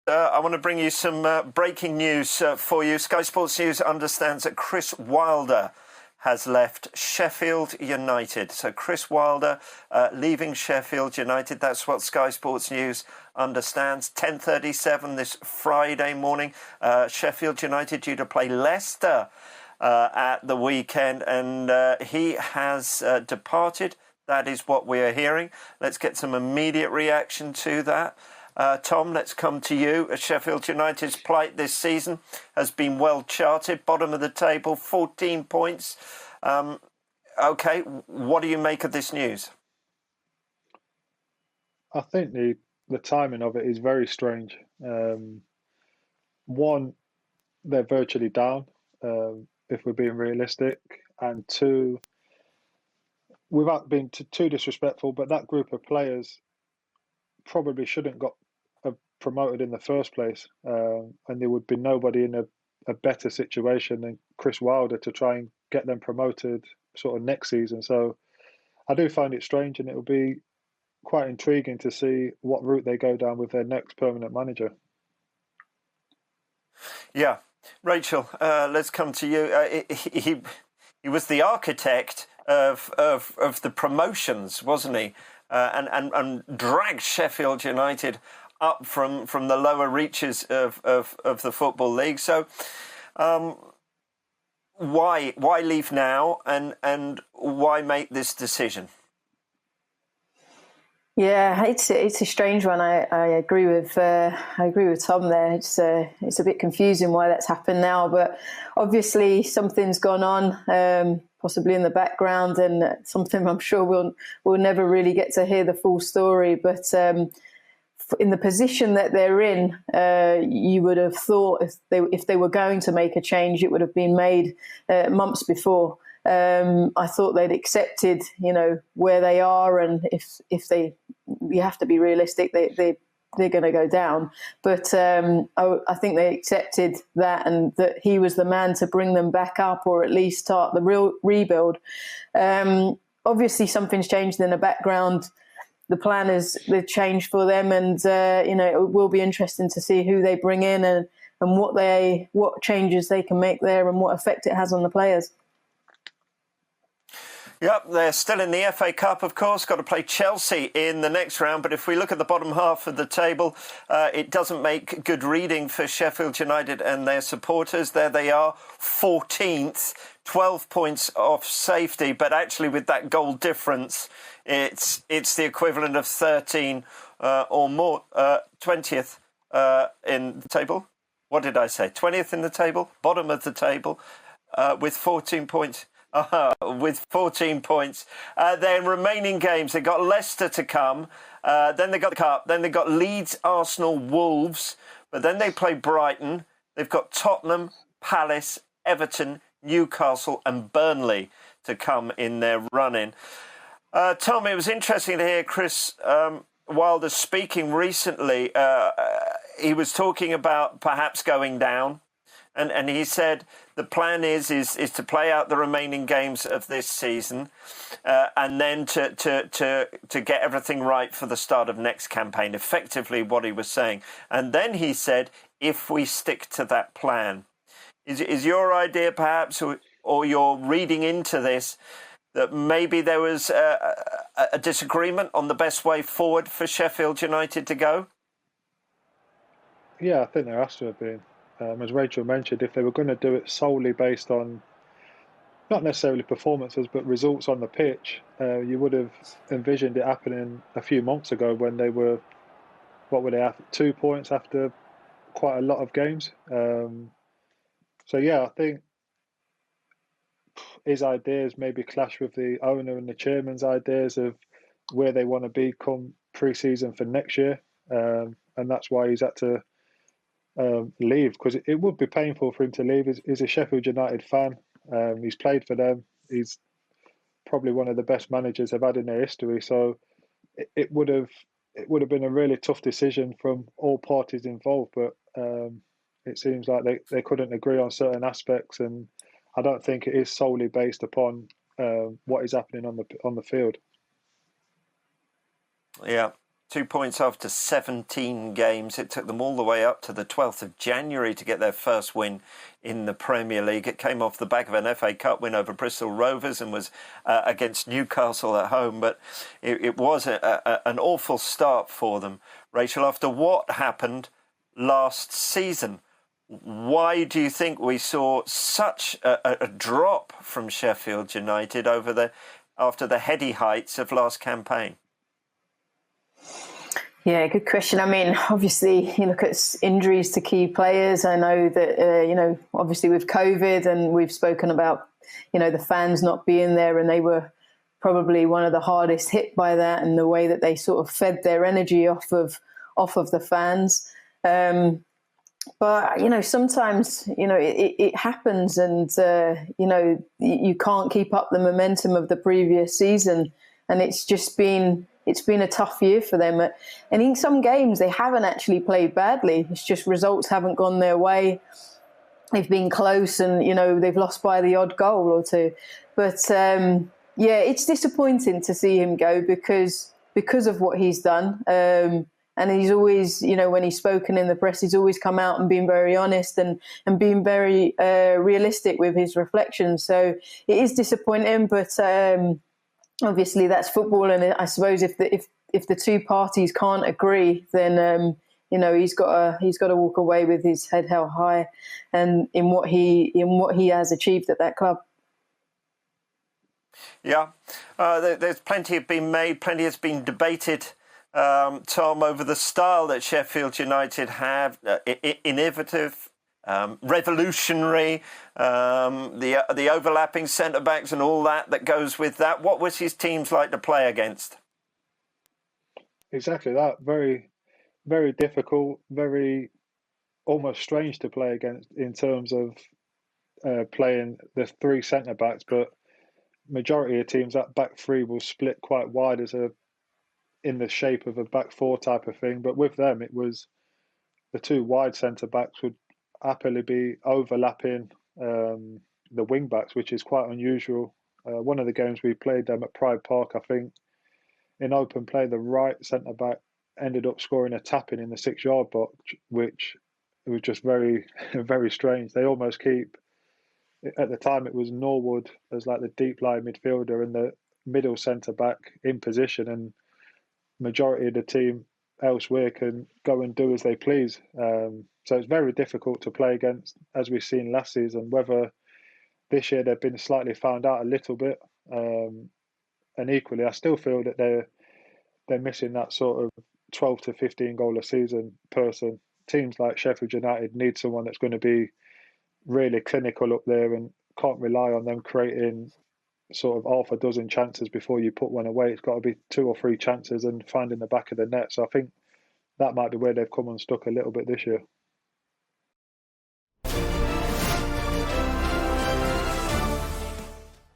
I want to bring you some breaking news for you. Sky Sports News understands that Chris Wilder has left Sheffield United. So Chris Wilder leaving Sheffield United. That's what Sky Sports News understands. 10:37 this Friday morning. Sheffield United due to play Leicester at the weekend, and he has departed. That is what we are hearing. Let's get some immediate reaction to that. Tom, let's come to you. Sheffield United's plight this season has been well charted. Bottom of the table, 14 points. OK, what do you make of this news? I think the timing of it is very strange. One, they're virtually down, if we're being realistic. And two, without being too disrespectful, but that group of players probably shouldn't got promoted in the first place, and there would be nobody in a better situation than Chris Wilder to try and get them promoted sort of next season. So I do find it strange, and it will be quite intriguing to see what route they go down with their next permanent manager. Yeah, Rachel, let's come to you. He was the architect of the promotions, wasn't he? And dragged Sheffield United up from the lower reaches of the Football League. So why leave now, and why make this decision? Yeah, it's a strange one. I agree with Tom there. It's a bit confusing why that's happened now, but obviously something's gone on, possibly in the background, and something I'm sure we'll never really get to hear the full story. But in the position that they're in, you would have thought if they were going to make a change, it would have been made months before. I thought they'd accepted, where they are, and if you have to be realistic, they're going to go down. But I think they accepted that, and that he was the man to bring them back up, or at least start the real rebuild. Obviously, something's changed in the background. The plan has changed for them, and it will be interesting to see who they bring in and what changes they can make there, and what effect it has on the players. Yep, they're still in the FA Cup, of course. Got to play Chelsea in the next round. But if we look at the bottom half of the table, it doesn't make good reading for Sheffield United and their supporters. There they are, 14th, 12 points off safety. But actually, with that goal difference, it's the equivalent of 13 or more, 20th in the table. What did I say? 20th in the table, bottom of the table, with 14 points. With 14 points. Their remaining games, they've got Leicester to come, then they've got the Cup, then they've got Leeds, Arsenal, Wolves, but then they play Brighton. They've got Tottenham, Palace, Everton, Newcastle and Burnley to come in their run-in. Tom, it was interesting to hear Chris Wilder speaking recently. He was talking about perhaps going down. And he said the plan is to play out the remaining games of this season, and then to get everything right for the start of next campaign. Effectively, what he was saying. And then he said, if we stick to that plan, is your idea perhaps, or you're reading into this, that maybe there was a disagreement on the best way forward for Sheffield United to go? Yeah, I think there has to have been. As Rachel mentioned, if they were going to do it solely based on not necessarily performances but results on the pitch, you would have envisioned it happening a few months ago when they were, 2 points after quite a lot of games. So yeah, I think his ideas maybe clash with the owner and the chairman's ideas of where they want to be come pre-season for next year, and that's why he's had to leave, because it would be painful for him to leave. He's a Sheffield United fan. He's played for them. He's probably one of the best managers they've had in their history. So it would have been a really tough decision from all parties involved. But it seems like they couldn't agree on certain aspects, and I don't think it is solely based upon what is happening on the field. Yeah. 2 points after 17 games. It took them all the way up to the 12th of January to get their first win in the Premier League. It came off the back of an FA Cup win over Bristol Rovers and was against Newcastle at home. But it was an awful start for them. Rachel, after what happened last season, why do you think we saw such a drop from Sheffield United after the heady heights of last campaign? Yeah, good question. I mean, obviously, you look at injuries to key players. I know that, obviously with COVID, and we've spoken about, the fans not being there, and they were probably one of the hardest hit by that, and the way that they sort of fed their energy off of the fans. But, sometimes, it happens, and, you can't keep up the momentum of the previous season. And it's been a tough year for them. And in some games, they haven't actually played badly. It's just results haven't gone their way. They've been close, and, they've lost by the odd goal or two. But, it's disappointing to see him go because of what he's done. And he's always, when he's spoken in the press, he's always come out and been very honest and being very realistic with his reflections. So it is disappointing, but obviously that's football. And I suppose if the two parties can't agree, then he's got to walk away with his head held high, and in what he has achieved at that club. Yeah, there's plenty have been made, plenty has been debated. Tom, over the style that Sheffield United have, innovative, revolutionary, the overlapping centre-backs and all that goes with that. What was his teams like to play against? Exactly that. Very, very difficult, very almost strange to play against in terms of playing the three centre-backs, but majority of teams, that back three will split quite wide in the shape of a back four type of thing. But with them, it was the two wide centre backs would happily be overlapping the wing backs, which is quite unusual. One of the games we played them at Pride Park, I think, in open play, the right centre back ended up scoring a tap-in the 6-yard box, which was just very, very strange. They almost keep, at the time, it was Norwood as like the deep line midfielder and the middle centre back in position, and majority of the team elsewhere can go and do as they please. So it's very difficult to play against, as we've seen last season. Whether this year they've been slightly found out a little bit, and equally, I still feel that they're missing that sort of 12 to 15 goal a season person. Teams like Sheffield United need someone that's going to be really clinical up there and can't rely on them creating sort of half a dozen chances before you put one away. It's got to be 2 or 3 chances and finding the back of the net. So I think that might be where they've come unstuck a little bit this year.